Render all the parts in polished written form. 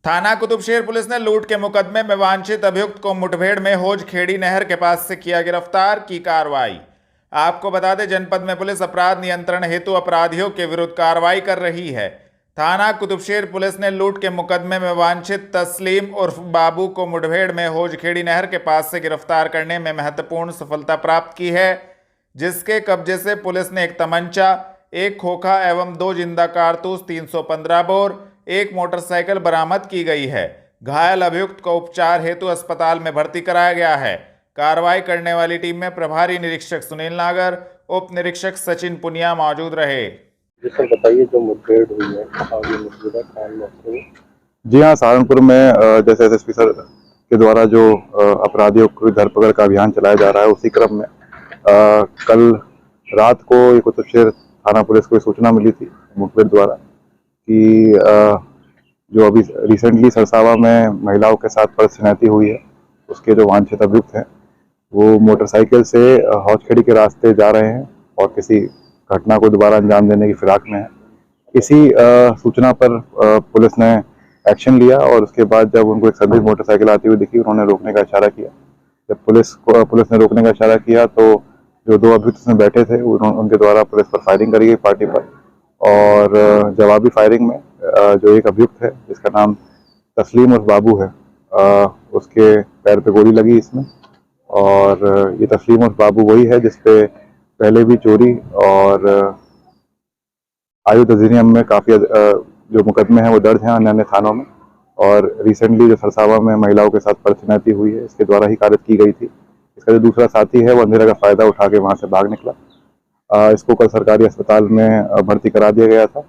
थाना कुतुबशेर पुलिस ने लूट के मुकदमे में वांछित अभियुक्त को मुठभेड़ में होजखेड़ी नहर के पास से किया गिरफ्तार की कार्रवाई। आपको बता दें, जनपद में पुलिस अपराध नियंत्रण हेतु अपराधियों के विरुद्ध कार्रवाई कर रही है। थाना कुतुबशेर पुलिस ने लूट के मुकदमे में वांछित तस्लीम उर्फ बाबू को मुठभेड़ में होजखेड़ी नहर के पास से गिरफ्तार करने में महत्वपूर्ण सफलता प्राप्त की है, जिसके कब्जे से पुलिस ने एक तमंचा, एक खोखा एवं 2 जिंदा कारतूस 315 बोर, एक मोटरसाइकिल बरामद की गई है। घायल अभियुक्त को उपचार हेतु अस्पताल में भर्ती कराया गया है। कार्रवाई करने वाली टीम में प्रभारी निरीक्षक सुनील नागर, उप निरीक्षक सचिन पुनिया मौजूद रहे। सर बताइए, जो मुठभेड़ हुई है आगे मुठभेड़ कौन? जी हाँ, सहारनपुर में जैसे एसएसपी सर के द्वारा जो अपराधियों की धरपकड़ का अभियान चलाया जा रहा है, उसी क्रम में कल रात को कुतुबशेर थाना पुलिस को सूचना मिली थी मुठभेड़ द्वारा कि जो अभी रिसेंटली सरसावा में महिलाओं के साथ परिस्थिति हुई है, उसके जो वांछित अभियुक्त हैं वो मोटरसाइकिल से हौजखेड़ी के रास्ते जा रहे हैं और किसी घटना को दोबारा अंजाम देने की फिराक में है। इसी सूचना पर पुलिस ने एक्शन लिया और उसके बाद जब उनको एक संदिग्ध मोटरसाइकिल आती हुई दिखी, उन्होंने रोकने का इशारा किया। जब पुलिस ने रोकने का इशारा किया तो जो 2 अभियुक्त उसमें बैठे थे उनके द्वारा पुलिस पर फायरिंग करी गई पार्टी पर, और जवाबी फायरिंग में जो एक अभियुक्त है जिसका नाम तस्लीम उर्फ बाबू है, उसके पैर पे गोली लगी इसमें। और ये तस्लीम उर्फ बाबू वही है जिसपे पहले भी चोरी और आयुध अधिनियम में काफ़ी जो मुकदमे हैं वो दर्ज हैं अन्य थानों में, और रिसेंटली जो सरसावा में महिलाओं के साथ परिस्थिति हुई है इसके द्वारा ही कारित की गई थी। इसका जो दूसरा साथी है वो अंधेरा का फायदा उठा के वहाँ से भाग निकला। इसको कल सरकारी अस्पताल में भर्ती करा दिया गया था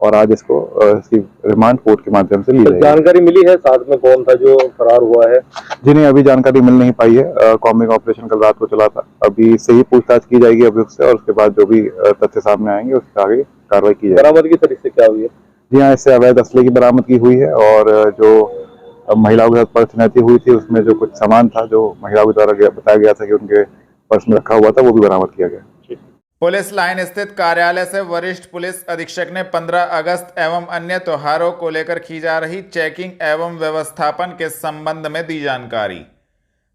और आज इसको इसकी रिमांड कोर्ट के माध्यम से ली गई। जानकारी मिली है साथ में कौन था जो फरार हुआ है? जी नहीं, अभी जानकारी मिल नहीं पाई है। कॉम्बिंग ऑपरेशन कल रात को चला था, अभी से ही पूछताछ की जाएगी अभियुक्त से और उसके बाद जो भी तथ्य सामने आएंगे उसके आगे कार्रवाई की जाएगी। बरामदगी सर इससे क्या हुई है? जी हाँ, इससे अवैध असले की बरामदगी हुई है और जो महिलाओं के साथ परिस्थिति हुई थी उसमें जो कुछ सामान था जो महिलाओं के द्वारा बताया गया था कि उनके पर्स में रखा हुआ था, वो भी बरामद किया गया। पुलिस लाइन स्थित कार्यालय से वरिष्ठ पुलिस अधीक्षक ने 15 अगस्त एवं अन्य त्योहारों को लेकर की जा रही चेकिंग एवं व्यवस्थापन के संबंध में दी जानकारी।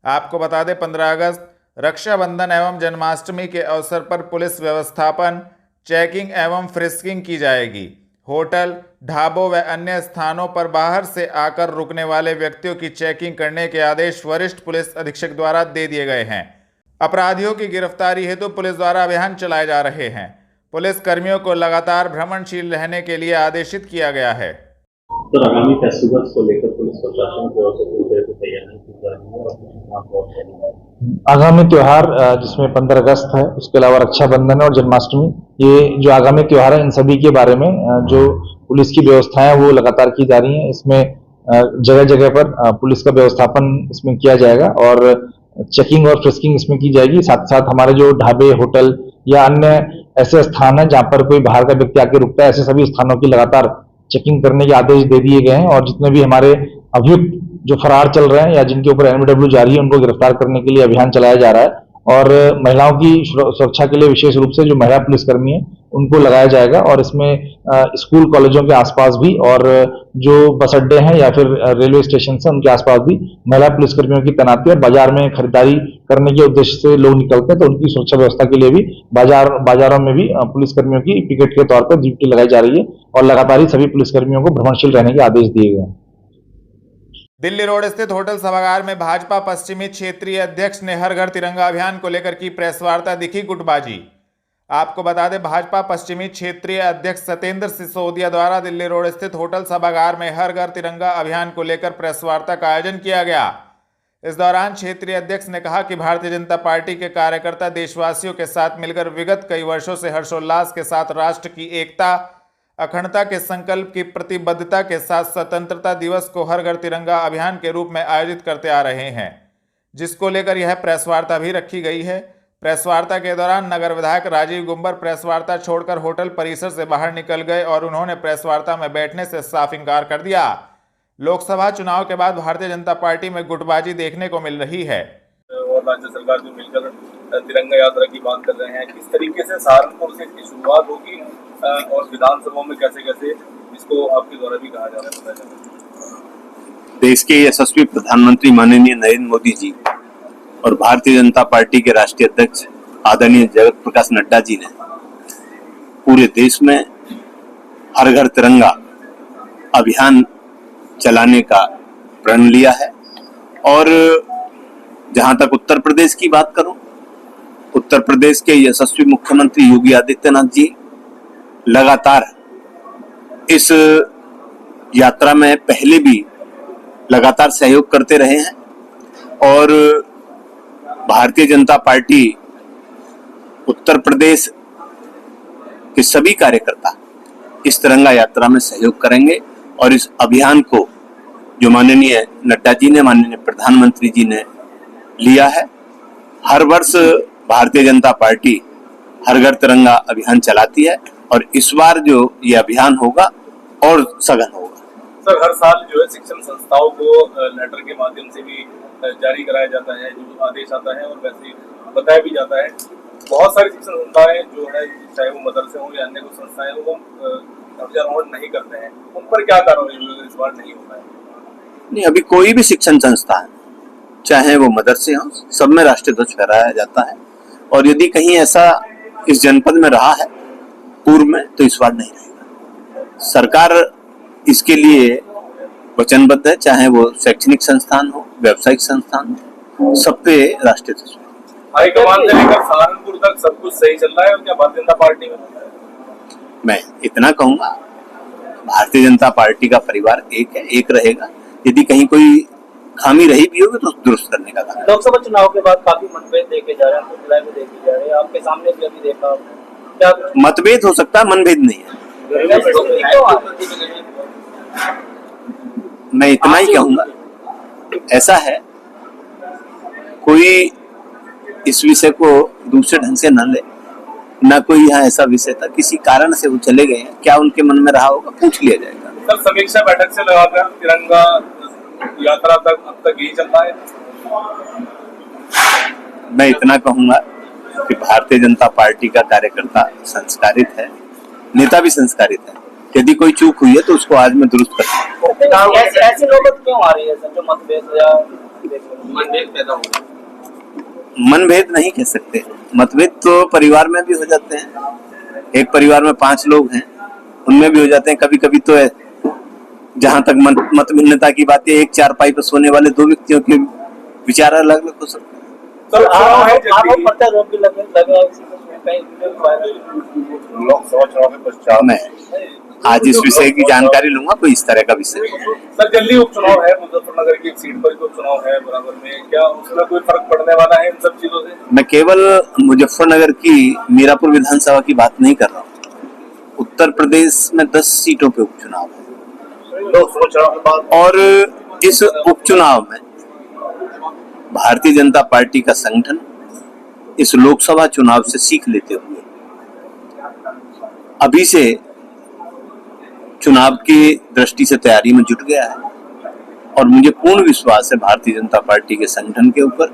आपको बता दें, 15 अगस्त रक्षाबंधन एवं जन्माष्टमी के अवसर पर पुलिस व्यवस्थापन, चेकिंग एवं फ्रिस्किंग की जाएगी। होटल, ढाबों व अन्य स्थानों पर बाहर से आकर रुकने वाले व्यक्तियों की चेकिंग करने के आदेश वरिष्ठ पुलिस अधीक्षक द्वारा दे दिए गए हैं। अपराधियों की गिरफ्तारी हेतु पुलिस द्वारा अभियान चलाए जा रहे हैं। पुलिस कर्मियों को लगातार भ्रमणशील रहने के लिए आदेशित किया गया है। तो आगामी फेस्टिवल्स को लेकर पुलिस प्रशासन की ओर से पूरी तरह से तैयारी की जा रही है। आगामी त्योहार जिसमें 15 अगस्त है, उसके अलावा रक्षाबंधन और जन्माष्टमी, ये जो आगामी त्योहार है इन सभी के बारे में जो पुलिस की व्यवस्थाएं वो लगातार की जा रही हैं। इसमें जगह जगह पर पुलिस का व्यवस्थापन इसमें किया जाएगा और चेकिंग और फ्रिस्किंग इसमें की जाएगी। साथ साथ हमारे जो ढाबे, होटल या अन्य ऐसे स्थान हैं जहां पर कोई बाहर का व्यक्ति आके रुकता है, ऐसे सभी स्थानों की लगातार चेकिंग करने के आदेश दे दिए गए हैं। और जितने भी हमारे अभियुक्त जो फरार चल रहे हैं या जिनके ऊपर एनडब्ल्यू जारी है, उनको गिरफ्तार करने के लिए अभियान चलाया जा रहा है। और महिलाओं की सुरक्षा के लिए विशेष रूप से जो महिला पुलिसकर्मी है उनको लगाया जाएगा। और इसमें स्कूल कॉलेजों के आसपास भी और जो बस अड्डे हैं या फिर रेलवे स्टेशन है उनके आसपास भी महिला पुलिसकर्मियों की तैनाती, और बाजार में खरीदारी करने के उद्देश्य से लोग निकलते हैं तो उनकी सुरक्षा व्यवस्था के लिए भी बाजारों में भी पुलिसकर्मियों की पिकेट के तौर पर ड्यूटी लगाई जा रही है और लगातार ही सभी पुलिसकर्मियों को भ्रमणशील रहने के आदेश दिए गए हैं। दिल्ली रोड स्थित होटल सभागार में भाजपा पश्चिमी क्षेत्रीय अध्यक्ष ने हर घर तिरंगा अभियान को लेकर की प्रेस वार्ता, दिखी गुटबाजी। आपको बता दें, भाजपा पश्चिमी क्षेत्रीय अध्यक्ष सत्येंद्र सिसोदिया द्वारा दिल्ली रोड स्थित होटल सभागार में हर घर तिरंगा अभियान को लेकर प्रेस वार्ता का आयोजन किया गया। इस दौरान क्षेत्रीय अध्यक्ष ने कहा कि भारतीय जनता पार्टी के कार्यकर्ता देशवासियों के साथ मिलकर विगत कई वर्षों से हर्षोल्लास के साथ राष्ट्र की एकता, अखंडता के संकल्प की प्रतिबद्धता के साथ स्वतंत्रता दिवस को हर घर तिरंगा अभियान के रूप में आयोजित करते आ रहे हैं, जिसको लेकर यह प्रेस वार्ता भी रखी गई है। प्रेस वार्ता के दौरान नगर विधायक राजीव गुंबर प्रेस वार्ता छोड़कर होटल परिसर से बाहर निकल गए और उन्होंने प्रेस वार्ता में बैठने से साफ इंकार कर दिया। लोकसभा चुनाव के बाद भारतीय जनता पार्टी में गुटबाजी देखने को मिल रही है। और राज्य सरकार जो मिलकर तिरंगा यात्रा की बात कर रहे हैं, किस तरीके से सहारनपुर से इसकी शुरुआत होगी और विधानसभा में कैसे कैसे इसको आपके द्वारा भी कहा जा रहा है? देश के यशस्वी प्रधानमंत्री माननीय नरेंद्र मोदी जी और भारतीय जनता पार्टी के राष्ट्रीय अध्यक्ष आदरणीय जगत प्रकाश नड्डा जी ने पूरे देश में हर घर तिरंगा अभियान चलाने का प्रण लिया है। और जहां तक उत्तर प्रदेश की बात करूं, उत्तर प्रदेश के यशस्वी मुख्यमंत्री योगी आदित्यनाथ जी लगातार इस यात्रा में पहले भी लगातार सहयोग करते रहे हैं और भारतीय जनता पार्टी उत्तर प्रदेश के सभी कार्यकर्ता इस तिरंगा यात्रा में सहयोग करेंगे और इस अभियान को जो माननीय नड्डा जी ने, माननीय प्रधानमंत्री जी ने लिया है, हर वर्ष भारतीय जनता पार्टी हर घर तिरंगा अभियान चलाती है और इस बार जो ये अभियान होगा और सघन होगा। सर, हर साल जो है शिक्षण संस्थाओं को लेटर के माध्यम से भी जारी कराया जाता है, जो आदेश आता है और वैसे बताया भी जाता है। बहुत सारी शिक्षण संस्थाएं जो है, चाहे वो मदरसे हों या अन्य कोई संस्थाएं हों, वो ध्वजारोहण नहीं करते हैं। उन पर क्या कार्रवाई इस बार नहीं होता है? नहीं, अभी कोई भी शिक्षण संस्था है, चाहे वो मदरसे हों, सब में राष्ट्रीय ध्वज फहराया जाता है। और यदि कहीं ऐसा इस जनपद में रहा है पूर्व में, तो इस बार नहीं रहेगा। सरकार इसके लिए वचनबद्ध है, चाहे वो शैक्षणिक संस्थान हो, व्यावसायिक संस्थान हो, सब पे राष्ट्रीय ध्वज। हाईकमान से लेकर सहारनपुर तक सब कुछ सही चल रहा है और क्या भारतीय जनता पार्टी में? मैं इतना कहूंगा, भारतीय जनता पार्टी का परिवार एक है, एक रहेगा। यदि कहीं कोई खामी रही भी होगी तो दुरुस्त करने का काम। लोकसभा चुनाव के बाद काफी मतभेद देखे जा रहे हैं, जुलाई में देखे जा रहे हैं, आपके सामने भी अभी देखा। क्या मतभेद हो सकता है, मनभेद नहीं है। मैं इतना ही कहूंगा, ऐसा है, कोई इस विषय को दूसरे ढंग से न ले, ना कोई यहाँ ऐसा विषय था, किसी कारण से वो चले गए हैं, क्या उनके मन में रहा होगा, पूछ लिया जाएगा। सर, समीक्षा बैठक से लगाकर तिरंगा यात्रा तक अब तक यही चल रहा है। मैं इतना कहूंगा कि भारतीय जनता पार्टी का कार्यकर्ता संस्कारित है, नेता भी संस्कारित है। यदि कोई चूक हुई है तो उसको आज में दुरुस्त कर। ऐसी नौबत क्यों आ रही है सर, जो मतभेद या मनभेद पैदा हो रहा है? मनभेद नहीं कह सकते, मतभेद तो परिवार में भी हो जाते हैं। एक परिवार में 5 लोग हैं, उनमें भी हो जाते हैं। कभी कभी तो जहां तक मत भिन्नता की बात है, एक चारपाई पर सोने वाले 2 व्यक्तियों के विचार अलग अलग हो सकते हैं। सर, लोकसभा चुनाव के पश्चात मैं आज इस विषय की जानकारी लूंगा, कोई इस तरह का विषय। सर, जल्दी उपचुनाव है, मुजफ्फरनगर की एक सीट पर उपचुनाव है बराबर में, क्या उसमें कोई फर्क पड़ने वाला है इन सब चीजों से? मैं केवल मुजफ्फरनगर की मीरापुर विधानसभा की बात नहीं कर रहा हूँ। उत्तर प्रदेश में 10 सीटों पे उपचुनाव है लोकसभा चुनाव के बाद, और इस उपचुनाव में भारतीय जनता पार्टी का संगठन इस लोकसभा चुनाव से सीख लेते हुए अभी से चुनाव की दृष्टि से तैयारी में जुट गया है। और मुझे पूर्ण विश्वास है भारतीय जनता पार्टी के संगठन के ऊपर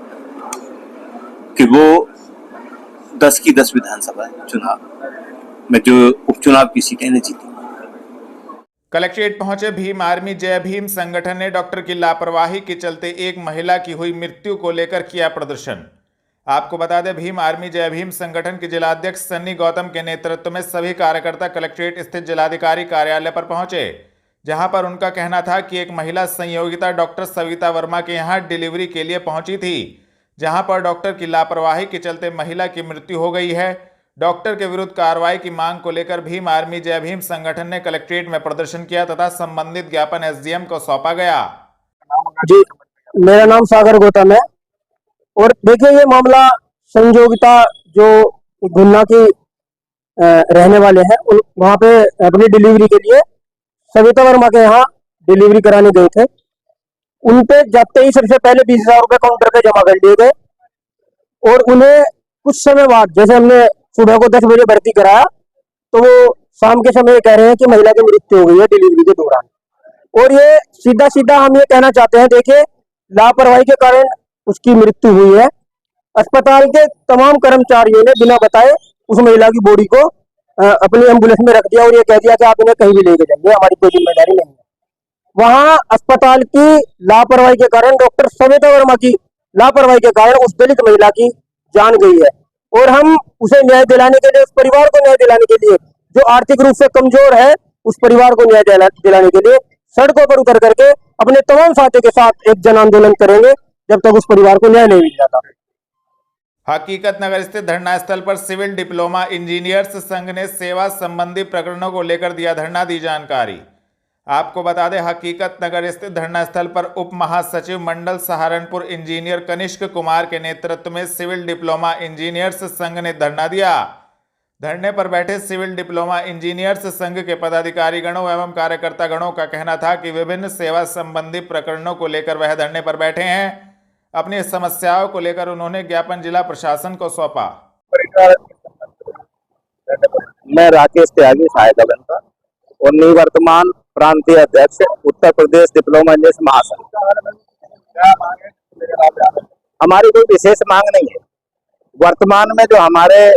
कि वो 10 की 10 विधानसभा चुनाव में जो उपचुनाव की सीटें ने जीती। कलेक्ट्रेट पहुंचे भीम आर्मी जय भीम संगठन ने डॉक्टर की लापरवाही के चलते एक महिला की हुई मृत्यु को लेकर किया प्रदर्शन। आपको बता दें, भीम आर्मी जय भीम संगठन के जिलाध्यक्ष सन्नी गौतम के नेतृत्व में सभी कार्यकर्ता कलेक्ट्रेट स्थित जिलाधिकारी कार्यालय पर पहुंचे, जहां पर उनका कहना था कि एक महिला संयोगिता डॉक्टर सविता वर्मा के यहां डिलीवरी के लिए पहुंची थी, जहां पर डॉक्टर की लापरवाही के चलते महिला की मृत्यु हो गई है। डॉक्टर के विरुद्ध कार्रवाई की मांग को लेकर भीम आर्मी जय भीम संगठन ने कलेक्ट्रेट में प्रदर्शन किया तथा संबंधित ज्ञापन एसडीएम को सौंपा गया। जी, मेरा नाम सागर गौतम है और देखिए, ये मामला संयोगिता जो गुन्ना की रहने वाले हैं, वहाँ पे अपनी डिलीवरी के लिए सविता वर्मा के यहाँ डिलीवरी कराने गए थे। उनपे जाते ही सबसे पहले 20,000 रुपये काउंटर पे जमा कर लिए गए और उन्हें कुछ समय बाद, जैसे हमने सुबह को 10 बजे भर्ती कराया, तो वो शाम के समय कह रहे हैं कि महिला की मृत्यु हो गई है डिलीवरी के दौरान। और ये सीधा सीधा हम ये कहना चाहते हैं, देखिए, लापरवाही के कारण उसकी मृत्यु हुई है। अस्पताल के तमाम कर्मचारियों ने बिना बताए उस महिला की बॉडी को अपनी एम्बुलेंस में रख दिया और ये कह दिया कि आप इन्हें कहीं भी लेके जाइए, हमारी कोई जिम्मेदारी नहीं है। वहां अस्पताल की लापरवाही के कारण, डॉक्टर सविता वर्मा की लापरवाही के कारण उस दलित महिला की जान गई है। और हम उसे न्याय दिलाने के लिए, उस परिवार को न्याय दिलाने के लिए, जो आर्थिक रूप से कमजोर है, उस परिवार को न्याय दिलाने के लिए सड़कों पर उतर करके अपने तमाम साथियों के साथ एक जन आंदोलन करेंगे जब तक उस परिवार को न्याय नहीं मिल जाता। हकीकत नगर स्थित धरना स्थल पर सिविल डिप्लोमा इंजीनियर्स संघ ने सेवा संबंधी प्रकरणों को लेकर दिया धरना, दी जानकारी। आपको बता दें, हकीकत नगर स्थित धरना स्थल पर उप महासचिव मंडल सहारनपुर इंजीनियर कनिष्क कुमार के नेतृत्व में सिविल डिप्लोमा इंजीनियर्स संघ ने धरना दिया। धरने पर बैठे सिविल डिप्लोमा इंजीनियर्स संघ के पदाधिकारी गणों एवं कार्यकर्ता गणों का कहना था कि विभिन्न सेवा संबंधी प्रकरणों को लेकर वह धरने पर बैठे हैं। अपनी समस्याओं को लेकर उन्होंने ज्ञापन जिला प्रशासन को सौंपा। मैं राकेश त्यागी, सहायक अभियंता और निवर्तमान प्रांतीय अध्यक्ष उत्तर प्रदेश डिप्लोमा इंजीनियर्स महासंघ। हमारी कोई विशेष मांग नहीं है। वर्तमान में जो हमारे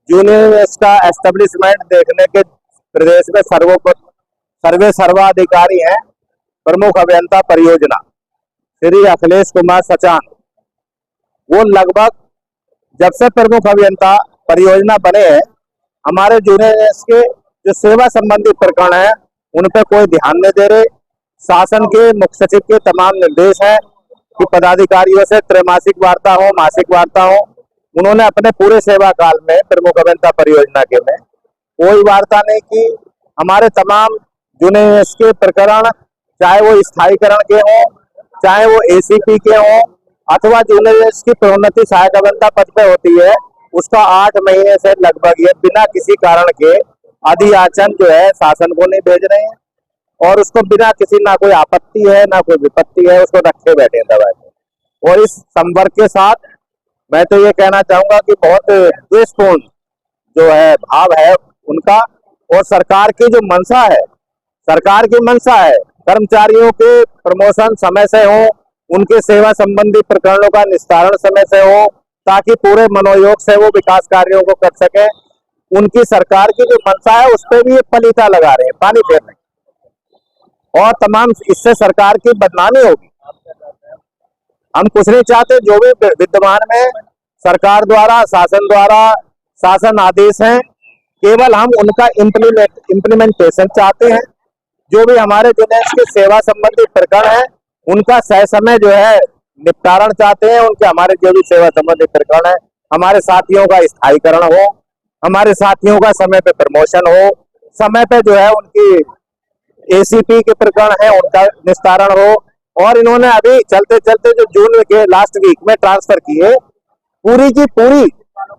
जूनियर का एस्टेब्लिशमेंट देखने के प्रदेश में सर्वे सर्वाधिकारी हैं प्रमुख अभियंता परियोजना श्री अखिलेश कुमार सचान। वो लगभग जब से प्रमुख अभियंता परियोजना बने हैं, हमारे जूनियर्स के जो सेवा संबंधी प्रकरण है उन पर कोई ध्यान नहीं दे रहे। शासन के मुख्य सचिव के तमाम निर्देश हैं कि पदाधिकारियों से त्रैमासिक वार्ता हो, मासिक वार्ता हो। उन्होंने अपने पूरे सेवा काल में प्रमुख अभियंता परियोजना के में कोई वार्ता नहीं की। हमारे तमाम जूनियर्स के प्रकरण, चाहे वो स्थायीकरण के हों, चाहे वो एसीपी के हों, अथवा जूनियर्स की प्रोन्नति सहायक अभियंता पद पे होती है, उसका 8 महीने से लगभग ये बिना किसी कारण के अधियाचन जो है शासन को नहीं भेज रहे हैं और उसको बिना किसी, ना कोई आपत्ति है ना कोई विपत्ति है, उसको रखे बैठे हैं दबा के। और इस संवर्ग के साथ मैं तो ये कहना चाहूंगा कि बहुत द्वेषपूर्ण जो है भाव है उनका। और सरकार की जो मंशा है, सरकार की मंशा है कर्मचारियों के प्रमोशन समय से हो, उनके सेवा संबंधी प्रकरणों का निस्तारण समय से हो, ताकि पूरे मनोयोग से वो विकास कार्यों को कर सके। उनकी सरकार की जो मंशा है उस पर भी ये पलीता लगा रहे हैं, पानी फेर रहे हैं और तमाम इससे सरकार की बदनामी होगी। हम कुछ नहीं चाहते, जो भी विद्यमान में सरकार द्वारा, शासन द्वारा शासन आदेश हैं, केवल हम उनका इम्प्लीमेंटेशन चाहते हैं। जो भी हमारे जूनियर्स के सेवा संबंधी प्रकरण है उनका सह समय जो है निपटारण चाहते हैं। उनके हमारे जो भी सेवा संबंधी प्रकरण है, हमारे साथियों का स्थायीकरण हो, हमारे साथियों का समय पे प्रमोशन हो, समय पे जो है उनकी एसीपी के प्रकरण है उनका निस्तारण हो। और इन्होंने अभी चलते चलते जो जून के लास्ट वीक में ट्रांसफर किए, पूरी की पूरी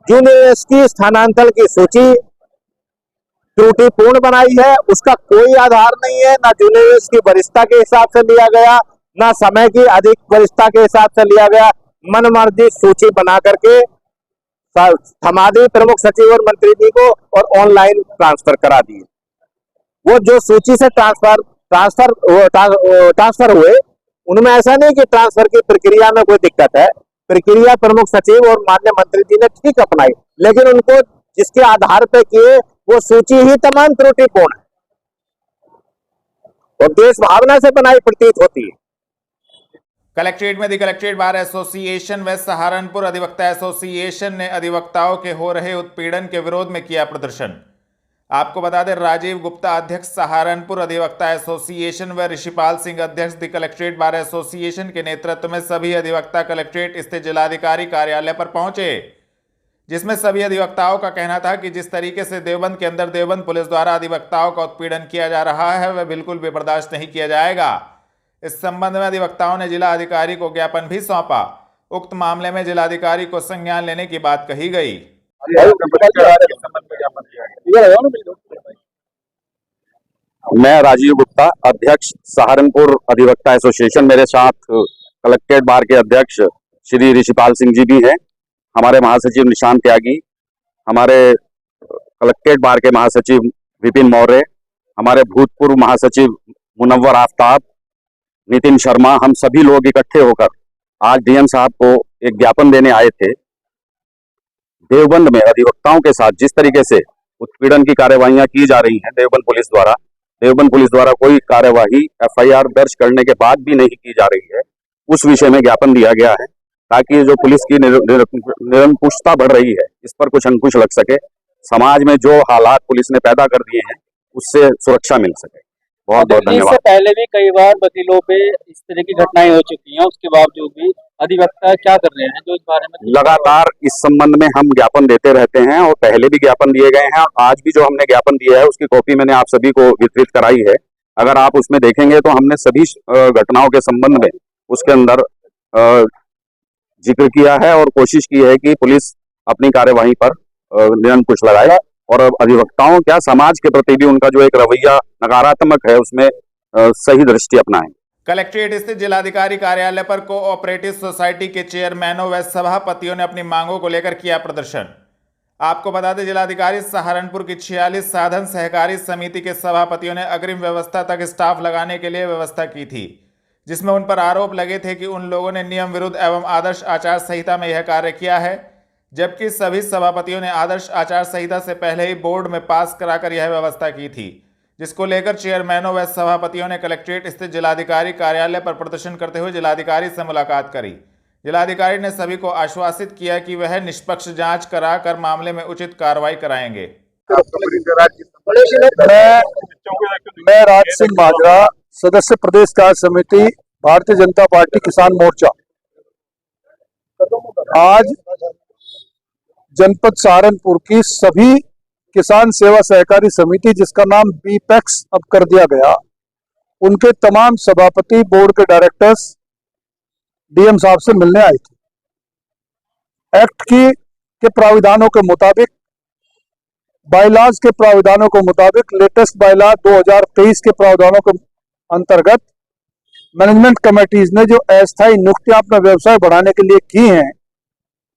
जूनियर्स की स्थानांतरण की सूची त्रुटिपूर्ण बनाई है। उसका कोई आधार नहीं है, ना जूनियर्स की वरिष्ठता के हिसाब से लिया गया, ना समय की अधिक वरिष्ठता के हिसाब से लिया गया। मनमर्जी सूची बना करके थमा दी प्रमुख सचिव और मंत्री जी को और ऑनलाइन ट्रांसफर करा दिए। वो जो सूची से ट्रांसफर हुए उनमें ऐसा नहीं कि ट्रांसफर की प्रक्रिया में कोई दिक्कत है। प्रक्रिया प्रमुख सचिव और माननीय मंत्री जी ने ठीक अपनाई, लेकिन उनको जिसके आधार पे किए वो सूची ही तमाम त्रुटिपूर्ण है और देश भावना से बनाई प्रतीत होती है। कलेक्ट्रेट में द कलेक्ट्रेट बार एसोसिएशन व सहारनपुर अधिवक्ता एसोसिएशन ने अधिवक्ताओं के हो रहे उत्पीड़न के विरोध में किया प्रदर्शन। आपको बता दें, राजीव गुप्ता अध्यक्ष सहारनपुर अधिवक्ता एसोसिएशन व ऋषिपाल सिंह अध्यक्ष द कलेक्ट्रेट बार एसोसिएशन के नेतृत्व में सभी अधिवक्ता कलेक्ट्रेट स्थित जिलाधिकारी कार्यालय पर पहुंचे, जिसमें सभी अधिवक्ताओं का कहना था कि जिस तरीके से देवबंद के अंदर देवबंद पुलिस द्वारा अधिवक्ताओं का उत्पीड़न किया जा रहा है वह बिल्कुल भी बर्दाश्त नहीं किया जाएगा। इस संबंध में अधिवक्ताओं ने जिला अधिकारी को ज्ञापन भी सौंपा। उक्त मामले में जिलाधिकारी को संज्ञान लेने की बात कही गई। मैं राजीव गुप्ता अध्यक्ष सहारनपुर अधिवक्ता एसोसिएशन, मेरे साथ कलेक्ट्रेट बार के अध्यक्ष श्री ऋषिपाल सिंह जी भी हैं, हमारे महासचिव निशांत त्यागी, हमारे कलेक्ट्रेट बार के महासचिव विपिन मौर्य, हमारे भूतपूर्व महासचिव मुनव्वर आफ्ताब, नितिन शर्मा, हम सभी लोग इकट्ठे होकर आज डीएम साहब को एक ज्ञापन देने आए थे। देवबंद में अधिवक्ताओं के साथ जिस तरीके से उत्पीड़न की कार्यवाहियां की जा रही हैं देवबंद पुलिस द्वारा, देवबंद पुलिस द्वारा कोई कार्यवाही एफआईआर दर्ज करने के बाद भी नहीं की जा रही है, उस विषय में ज्ञापन दिया गया है ताकि जो पुलिस की निरंकुशता बढ़ रही है इस पर कुछ अंकुश लग सके, समाज में जो हालात पुलिस ने पैदा कर दिए हैं उससे सुरक्षा मिल सके। बहुत बहुत धन्यवाद। इससे पहले भी कई बार वकीलों पे इस तरह की घटनाएं हो चुकी हैं, उसके बावजूद भी अधिवक्ता क्या कर रहे हैं जो इस बारे में? लगातार इस संबंध में हम ज्ञापन देते रहते हैं और पहले भी ज्ञापन दिए गए हैं। आज भी जो हमने ज्ञापन दिया है उसकी कॉपी मैंने आप सभी को वितरित कराई है। अगर आप उसमें देखेंगे तो हमने सभी घटनाओं के संबंध में उसके अंदर जिक्र किया है और कोशिश की है कि पुलिस अपनी कार्यवाही पर निरंकुश लगाए और अधिवक्ताओं क्या समाज के प्रति भी उनका जो एक रवैया नकारात्मक है उसमें सही दृष्टि अपनाएं। कलेक्ट्रेट स्थित जिलाधिकारी कार्यालय पर कोऑपरेटिव सोसाइटी के चेयरमैनों व सभापतियों ने अपनी मांगों को लेकर किया प्रदर्शन। आपको बता दें, जिलाधिकारी सहारनपुर की 46 साधन सहकारी समिति के सभापतियों ने अग्रिम व्यवस्था तक स्टाफ लगाने के लिए व्यवस्था की थी, जिसमें उन पर आरोप लगे थे कि उन लोगों ने नियम विरुद्ध एवं आदर्श आचार संहिता में यह कार्य किया है, जबकि सभी सभापतियों ने आदर्श आचार संहिता से पहले ही बोर्ड में पास कराकर यह व्यवस्था की थी, जिसको लेकर चेयरमैनों व सभापतियों ने कलेक्ट्रेट स्थित जिलाधिकारी कार्यालय पर प्रदर्शन करते हुए जिलाधिकारी से मुलाकात करी। जिलाधिकारी ने सभी को आश्वासित किया कि वह निष्पक्ष जांच कराकर मामले में उचित कार्रवाई कराएंगे। मैं राज सिंह माजरा, सदस्य प्रदेश कार्य समिति, भारतीय जनता पार्टी किसान मोर्चा। आज जनपद सहारनपुर की सभी किसान सेवा सहकारी समिति, जिसका नाम बीपेक्स अब कर दिया गया, उनके तमाम सभापति, बोर्ड के डायरेक्टर्स डीएम साहब से मिलने आए थे। एक्ट के प्राविधानों के मुताबिक, बायलॉज के प्राविधानों के मुताबिक, लेटेस्ट बायलॉ 2023 के प्रावधानों के अंतर्गत मैनेजमेंट कमेटीज ने जो अस्थायी नियुक्तियां अपना व्यवसाय बढ़ाने के लिए की हैं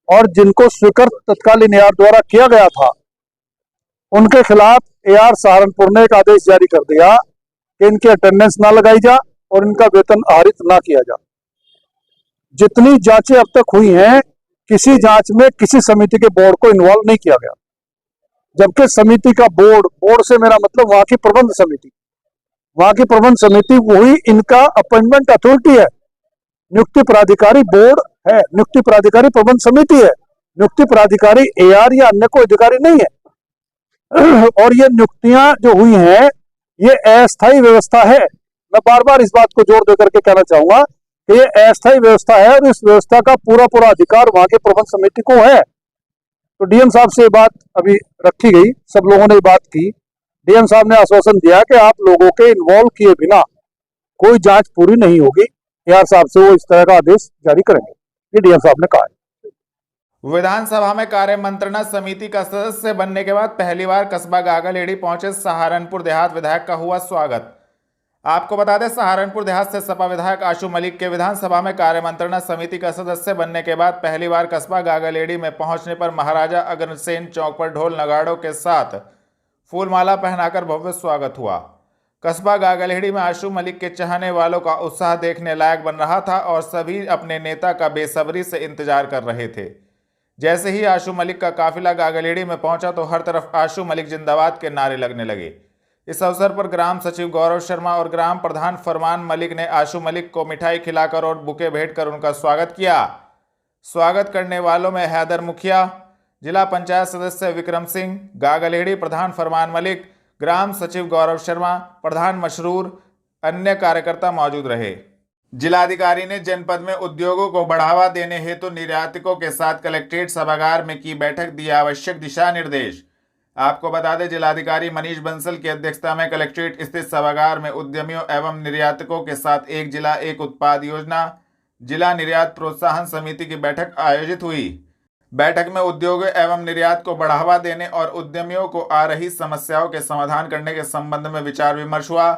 और जिनको स्वीकृत तत्कालीन एआर द्वारा किया गया था, उनके खिलाफ एआर सहारनपुर ने एक आदेश जारी कर दिया कि इनकी अटेंडेंस ना लगाई जा और इनका वेतन आहरित ना किया जा। जितनी जांचें अब तक हुई हैं, किसी जांच में किसी समिति के बोर्ड को इन्वॉल्व नहीं किया गया, जबकि समिति का बोर्ड से मेरा मतलब वहां की प्रबंध समिति, वहां की प्रबंध समिति वही इनका अपॉइंटमेंट अथॉरिटी है। नियुक्ति प्राधिकारी बोर्ड है, नियुक्ति प्राधिकारी प्रबंध समिति है, नियुक्ति प्राधिकारी एआर या अन्य कोई अधिकारी नहीं है। और ये नियुक्तियां जो हुई हैं ये अस्थायी व्यवस्था है। मैं बार बार इस बात को जोर देकर के कहना चाहूंगा कि ये अस्थायी व्यवस्था है और इस व्यवस्था का पूरा अधिकार वहां के प्रबंध समिति को है। तो डीएम साहब से बात अभी रखी गई, सब लोगों ने बात की। डीएम साहब ने आश्वासन दिया कि आप लोगों के इन्वॉल्व किए बिना कोई जांच पूरी नहीं होगी। एआर साहब से वो इस तरह का आदेश जारी करेंगे, ये डीएम साहब ने कहा है। विधानसभा में कार्य मंत्रणा समिति का सदस्य बनने के बाद पहली बार कस्बा गागलेड़ी पहुंचे सहारनपुर देहात विधायक का हुआ स्वागत। आपको बता दें, सहारनपुर देहात से सपा विधायक आशु मलिक के विधानसभा में कार्य मंत्रणा समिति का सदस्य बनने के बाद पहली बार कस्बा गागलेड़ी में पहुंचने पर महाराजा अग्रसेन चौक पर ढोल नगाड़ों के साथ फूलमाला पहनाकर भव्य स्वागत हुआ। कस्बा गागलेड़ी में आशु मलिक के चाहने वालों का उत्साह देखने लायक बन रहा था और सभी अपने नेता का बेसब्री से इंतजार कर रहे थे। जैसे ही आशु मलिक का काफिला गागलेड़ी में पहुंचा तो हर तरफ आशु मलिक जिंदाबाद के नारे लगने लगे। इस अवसर पर ग्राम सचिव गौरव शर्मा और ग्राम प्रधान फरमान मलिक ने आशु मलिक को मिठाई खिलाकर और बुके भेंट कर उनका स्वागत किया। स्वागत करने वालों में हैदर मुखिया, जिला पंचायत सदस्य विक्रम सिंह, गागलेड़ी प्रधान फरमान मलिक, ग्राम सचिव गौरव शर्मा, प्रधान मशरूर, अन्य कार्यकर्ता मौजूद रहे। जिलाधिकारी ने जनपद में उद्योगों को बढ़ावा देने हेतु निर्यातकों के साथ कलेक्ट्रेट सभागार में की बैठक, दिया आवश्यक दिशा निर्देश। आपको बता दें, जिलाधिकारी मनीष बंसल की अध्यक्षता में कलेक्ट्रेट स्थित सभागार में उद्यमियों एवं निर्यातकों के साथ एक जिला एक उत्पाद योजना, जिला निर्यात प्रोत्साहन समिति की बैठक आयोजित हुई। बैठक में उद्योगों एवं निर्यात को बढ़ावा देने और उद्यमियों को आ रही समस्याओं के समाधान करने के संबंध में विचार विमर्श हुआ।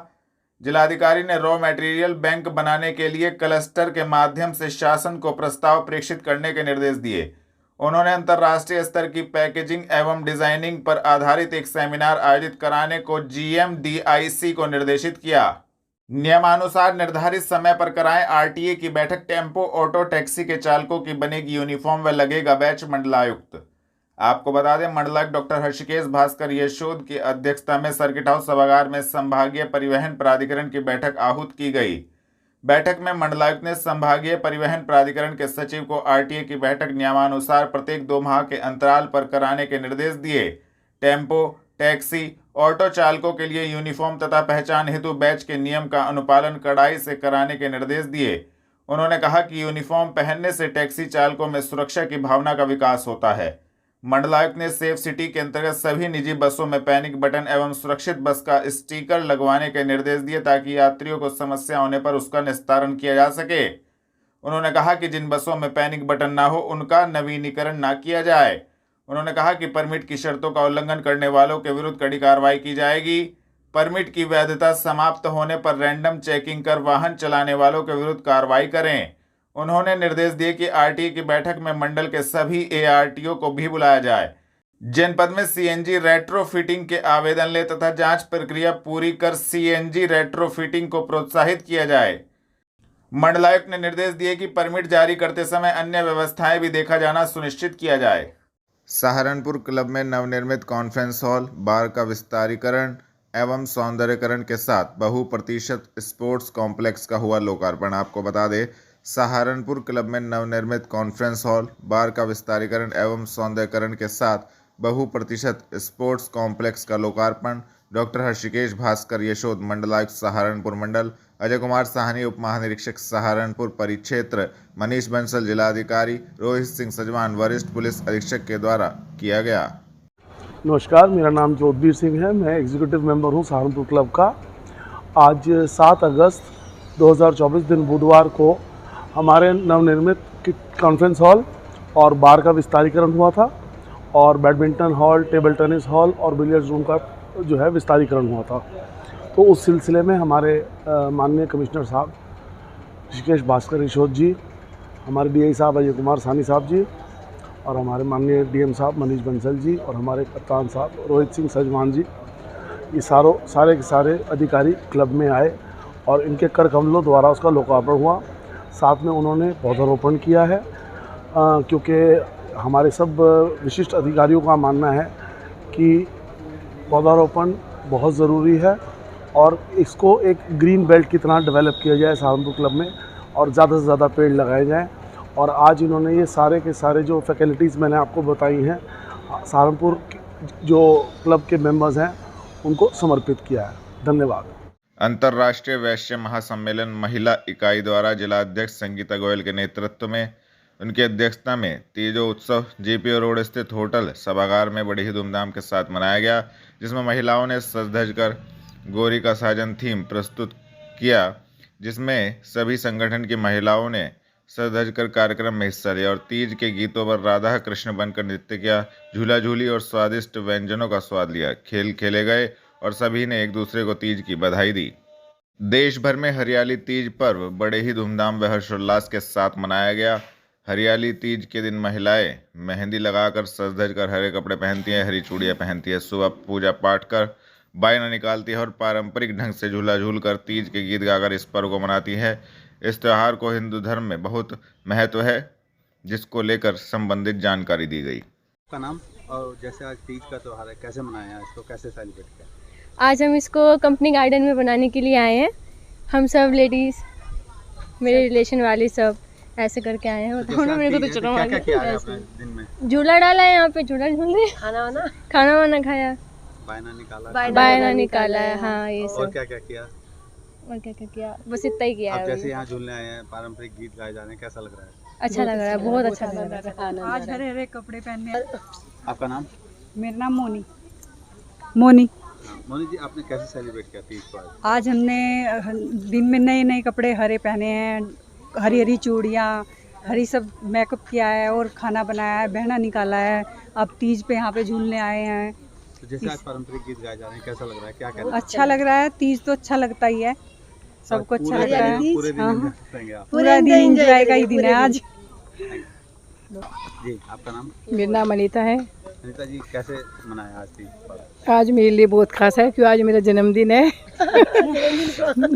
जिलाधिकारी ने रॉ मटेरियल बैंक बनाने के लिए क्लस्टर के माध्यम से शासन को प्रस्ताव प्रेषित करने के निर्देश दिए। उन्होंने अंतर्राष्ट्रीय स्तर की पैकेजिंग एवं डिजाइनिंग पर आधारित एक सेमिनार आयोजित कराने को GMDIC को निर्देशित किया। नियमानुसार निर्धारित समय पर कराएं RTA की बैठक। टेम्पो ऑटो टैक्सी के चालकों की बनेगी यूनिफॉर्म व लगेगा बैच। मंडलायुक्त। आपको बता दें, मंडलायुक्त डॉक्टर हर्षिकेश भास्कर यशोद की अध्यक्षता में सर्किट हाउस सभागार में संभागीय परिवहन प्राधिकरण की बैठक आहूत की गई। बैठक में मंडलायुक्त ने संभागीय परिवहन प्राधिकरण के सचिव को आरटीए की बैठक नियमानुसार प्रत्येक 2 माह के अंतराल पर कराने के निर्देश दिए। टेम्पो, टैक्सी, ऑटो चालकों के लिए यूनिफॉर्म तथा पहचान हेतु बैच के नियम का अनुपालन कड़ाई से कराने के निर्देश दिए। उन्होंने कहा कि यूनिफॉर्म पहनने से टैक्सी चालकों में सुरक्षा की भावना का विकास होता है। मंडलायुक्त ने सेफ सिटी के अंतर्गत सभी निजी बसों में पैनिक बटन एवं सुरक्षित बस का स्टिकर लगवाने के निर्देश दिए ताकि यात्रियों को समस्या होने पर उसका निस्तारण किया जा सके। उन्होंने कहा कि जिन बसों में पैनिक बटन ना हो उनका नवीनीकरण ना किया जाए। उन्होंने कहा कि परमिट की शर्तों का उल्लंघन करने वालों के विरुद्ध कड़ी कार्रवाई की जाएगी। परमिट की वैधता समाप्त होने पर रैंडम चेकिंग कर वाहन चलाने वालों के विरुद्ध कार्रवाई करें। उन्होंने निर्देश दिए कि आरटीए की बैठक में मंडल के सभी एआरटीओ को भी बुलाया जाए। जनपद में सीएनजी रेट्रोफिटिंग के आवेदन ले तथा जांच प्रक्रिया पूरी कर सीएनजी रेट्रोफिटिंग को प्रोत्साहित किया जाए। मंडलायुक्त ने निर्देश दिए कि परमिट जारी करते समय अन्य व्यवस्थाएं भी देखा जाना सुनिश्चित किया जाए। सहारनपुर क्लब में नवनिर्मित कॉन्फ्रेंस हॉल, बार का विस्तारीकरण एवं सौंदर्यकरण के साथ बहुप्रतिशत स्पोर्ट्स कॉम्प्लेक्स का हुआ लोकार्पण। आपको बता दें, सहारनपुर क्लब में नवनिर्मित कॉन्फ्रेंस हॉल, बार का विस्तारीकरण एवं सौंदर्यकरण के साथ बहुप्रतिशत स्पोर्ट्स कॉम्प्लेक्स का लोकार्पण डॉक्टर हर्षिकेश भास्कर यशोद, मंडलायुक्त सहारनपुर मंडल, अजय कुमार साहनी, उप महानिरीक्षक सहारनपुर परिक्षेत्र, मनीष बंसल जिलाधिकारी, रोहित सिंह सजवान वरिष्ठ पुलिस अधीक्षक के द्वारा किया गया। नमस्कार, मेरा नाम जोधवीर सिंह है। मैं एग्जीक्यूटिव मेंबर हूं सहारनपुर क्लब का। आज 7 अगस्त 2024 दिन बुधवार को हमारे नवनिर्मित कॉन्फ्रेंस हॉल और बार का विस्तारीकरण हुआ था और badminton hall, table tennis hall और बिलियर्ड्स रूम का जो है विस्तारीकरण हुआ था। तो उस सिलसिले में हमारे माननीय कमिश्नर साहब ऋषिकेश भास्कर यशोद जी, हमारे डीआई साहब अजय कुमार साहनी साहब जी और हमारे माननीय डीएम साहब मनीष बंसल जी और हमारे कप्तान साहब रोहित सिंह सजवान जी, ये सारे के सारे अधिकारी क्लब में आए और इनके कर कमलों द्वारा उसका लोकार्पण हुआ। साथ में उन्होंने पौधारोपण किया है, क्योंकि हमारे सब विशिष्ट अधिकारियों का मानना है कि पौधारोपण बहुत ज़रूरी है और इसको एक ग्रीन बेल्ट की तरह डेवलप किया जाए सहारनपुर क्लब में और ज़्यादा से ज़्यादा पेड़ लगाए जाएं। और आज इन्होंने ये सारे के सारे जो फैकल्टीज़ मैंने आपको बताई हैं सहारनपुर जो क्लब के मेंबर्स हैं उनको समर्पित किया है। धन्यवाद। अंतर्राष्ट्रीय वैश्य महासम्मेलन महिला इकाई द्वारा जिलाध्यक्ष संगीता गोयल के नेतृत्व में उनकी अध्यक्षता में तीजो उत्सव जीपीओ रोड स्थित होटल सभागार में बड़ी ही धूमधाम के साथ मनाया गया, जिसमें महिलाओं ने सज धज कर गोरी का साजन थीम प्रस्तुत किया, जिसमें सभी संगठन की महिलाओं ने सज धज कर कार्यक्रम में हिस्सा लिया और तीज के गीतों पर राधा कृष्ण बनकर नृत्य किया, झूला झूली और स्वादिष्ट व्यंजनों का स्वाद लिया। खेल खेले गए और सभी ने एक दूसरे को तीज की बधाई दी। देश भर में हरियाली तीज पर्व बड़े ही धूमधाम व हर्षोल्लास के साथ मनाया गया। हरियाली तीज के दिन महिलाएं मेहंदी लगाकर सज धज कर हरे कपड़े पहनती हैं, हरी चूड़ियाँ पहनती हैं, सुबह पूजा पाठ कर बायना निकालती है और पारंपरिक ढंग से झूला झूल कर तीज के गीत गाकर इस पर्व को मनाती है। इस त्यौहार को हिंदू धर्म में बहुत महत्व है, जिसको लेकर संबंधित जानकारी दी गई। का नाम और जैसे आज तीज का त्यौहार है, कैसे मनाया, इसको कैसे सेलिब्रेट किया? आज हम इसको कंपनी गार्डन में बनाने के लिए आए हैं। हम सब लेडीज़, मेरे रिलेशन वाली सब ऐसे करके आए हैं। तो मेरे को तो क्या किया है आपने दिन में? झूला डाला है, यहाँ पे झूला झूले, खाना वाना खाया, बायना निकाला है। हाँ, ये सब। और क्या क्या किया? बस इतना ही किया है। जैसे यहाँ झूलने आए हैं, पारंपरिक गीत गाए जा रहे हैं, कैसा लग रहा है? अच्छा लग रहा है, बहुत अच्छा लग रहा है। आज हरे हरे कपड़े पहनने। आपका नाम? मेरा नाम मोनी। मोनी जी, आपने कैसे सेलिब्रेट किया तीज को? आज हमने दिन में नए नए कपड़े हरे पहने हैं, हरी हरी चूड़ियाँ, हरी सब मेकअप किया है और खाना बनाया है, बहना निकाला है। अब तीज पे यहाँ पे झूलने आए हैं। तो जैसे आज पारंपरिक गीत गाए जा रहे हैं, कैसा लग रहा है? क्या कहते हैं? अच्छा लग रहा है। तीज तो अच्छा लगता ही है, सबको अच्छा लगता है। पूरा दिन एंजॉय का ही दिन है आज। जी, आपका नाम? मेरा नाम अनीता है। अनीता जी, कैसे मनाया आज तीज? आज मेरे लिए बहुत खास है क्योंकि आज मेरा जन्मदिन है।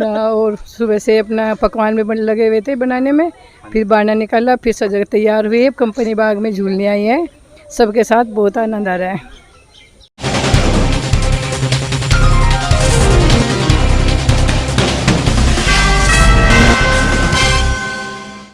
और सुबह से अपना पकवान में लगे हुए थे बनाने में, फिर बाना निकाला, फिर सजा तैयार हुए, कंपनी बाग में झूलने आई हैं। सबके साथ बहुत आनंद आ रहा है।